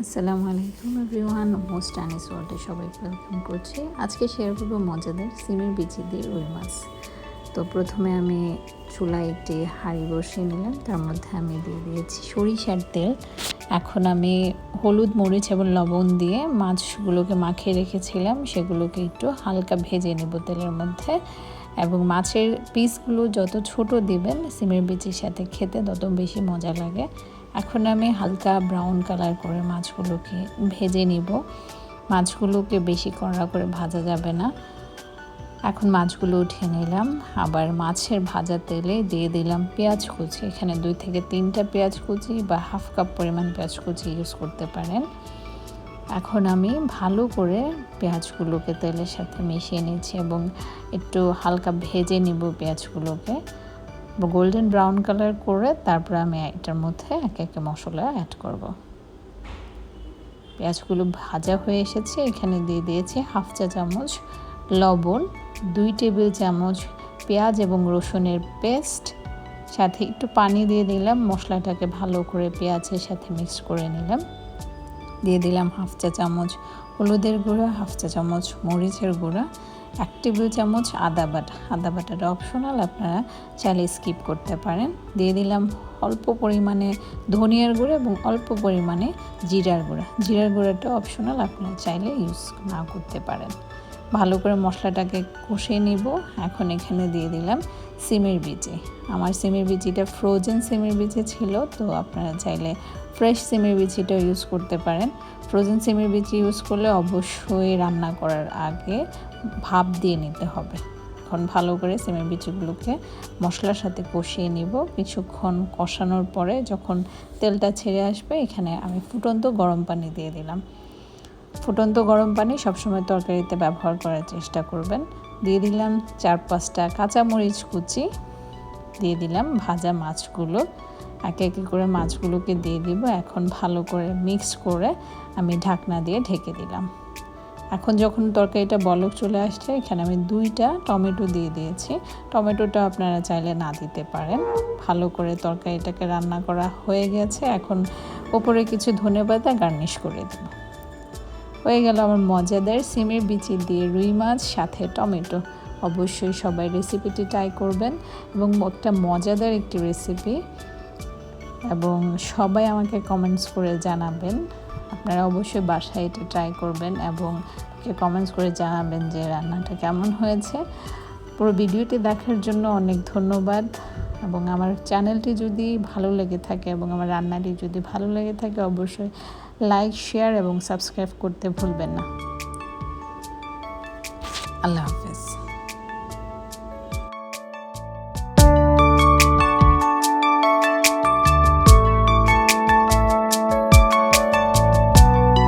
আসসালামু আলাইকুম everyone, most Anis ওয়ার্ল্ডে সবাইকে ওয়েলকাম করছি। আজকে শেয়ার করবো মজাদার সিমের বিচি দিয়ে রুই মাছ। তো প্রথমে আমি চুলায় একটি হাঁড়ি বসিয়ে নিলাম, তার মধ্যে আমি দিয়ে দিয়েছি সরিষার তেল। এখন আমি হলুদ, মরিচ এবং লবণ দিয়ে মাছগুলোকে মাখিয়ে রেখেছিলাম সেগুলোকে একটু হালকা ভেজে নেব তেলের মধ্যে। এবং মাছের পিসগুলো যত ছোট দিবেন সিমের বিচির সাথে খেতে তত বেশি মজা লাগে। এখন আমি হালকা ব্রাউন কালার করে মাছগুলোকে ভেজে নিব। মাছগুলোকে বেশি কড়া করে ভাজা যাবে না। এখন মাছগুলো উঠিয়ে নিলাম, আবার মাছের ভাজা তেলে দিয়ে দিলাম পেঁয়াজ কুচি। এখানে 2 থেকে 3টা পেঁয়াজ কুচি বা হাফ কাপ পরিমাণ পেঁয়াজ কুচি ইউজ করতে পারেন। এখন আমি ভালো করে পেঁয়াজগুলোকে তেলের সাথে মিশিয়ে নিচ্ছি এবং একটু হালকা ভেজে নিব পেঁয়াজগুলোকে গোল্ডেন ব্রাউন কালার করে। তারপর আমি এটার মধ্যে একে একে মশলা অ্যাড করব। পেঁয়াজগুলো ভাজা হয়ে এসেছে, এখানে দিয়ে দিয়েছি হাফ চা চামচ লবণ, 2 টেবিল চামচ পেঁয়াজ এবং রসুনের পেস্ট, সাথে একটু পানি দিয়ে দিলাম। মশলাটাকে ভালো করে পেঁয়াজের সাথে মিক্স করে নিলাম। দিয়ে দিলাম হাফ চা চামচ হলুদের গুঁড়া, হাফ চা চামচ মরিচের গুঁড়া, 1 টেবিল চামচ আদা বাটাটা অপশনাল, আপনারা চাইলে স্কিপ করতে পারেন। দিয়ে দিলাম অল্প পরিমাণে ধনিয়ার গুঁড়া এবং অল্প পরিমাণে জিরার গুঁড়াটা অপশনাল, আপনারা চাইলে ইউজ না করতে পারেন। ভালো করে মশলাটাকে কষিয়ে নিব। এখন এখানে দিয়ে দিলাম সিমের বিচি। আমার সিমের বিচিটা ফ্রোজেন সিমের বিচি ছিল, তো আপনারা চাইলে ফ্রেশ সিমের বিচিটাও ইউজ করতে পারেন। ফ্রোজেন সিমের বিচি ইউজ করলে অবশ্যই রান্না করার আগে ভাপ দিয়ে নিতে হবে। এখন ভালো করে সিমের বিচিগুলোকে মশলার সাথে কষিয়ে নিব। কিছুক্ষণ কষানোর পরে যখন তেলটা ছেড়ে আসবে, এখানে আমি ফুটন্ত গরম পানি দিয়ে দিলাম। ফুটন্ত গরম পানি সবসময় তরকারিতে ব্যবহার করার চেষ্টা করবেন। দিয়ে দিলাম 4-5টা কাঁচামরিচ কুচি, দিয়ে দিলাম ভাজা মাছগুলো। একে একে করে মাছগুলোকে দিয়ে দিব। এখন ভালো করে মিক্স করে আমি ঢাকনা দিয়ে ঢেকে দিলাম। এখন যখন তরকারিটা বলক চলে আসছে, এখানে আমি 2টা টমেটো দিয়ে দিয়েছি। টমেটোটা আপনারা চাইলে না দিতে পারেন। ভালো করে তরকারিটাকে রান্না করা হয়ে গেছে। এখন ওপরে কিছু ধনেপাতা গার্নিশ করে দেব। হয়ে গেল আমার মজাদার সিমের বিচি দিয়ে রুই মাছ সাথে টমেটো। অবশ্যই সবাই রেসিপিটি ট্রাই করবেন এবং একটা মজাদার একটি রেসিপি, এবং সবাই আমাকে কমেন্টস করে জানাবেন। আপনারা অবশ্যই বাসায় এটা ট্রাই করবেন এবং কমেন্টস করে জানাবেন যে রান্নাটা কেমন হয়েছে। পুরো ভিডিওটি দেখার জন্য অনেক ধন্যবাদ। এবং আমার চ্যানেলটি যদি ভালো লেগে থাকে এবং আমার রান্নাটি যদি ভালো লেগে থাকে, অবশ্যই লাইক, শেয়ার এবং সাবস্ক্রাইব করতে ভুলবেন না। আল্লাহ হাফেজ।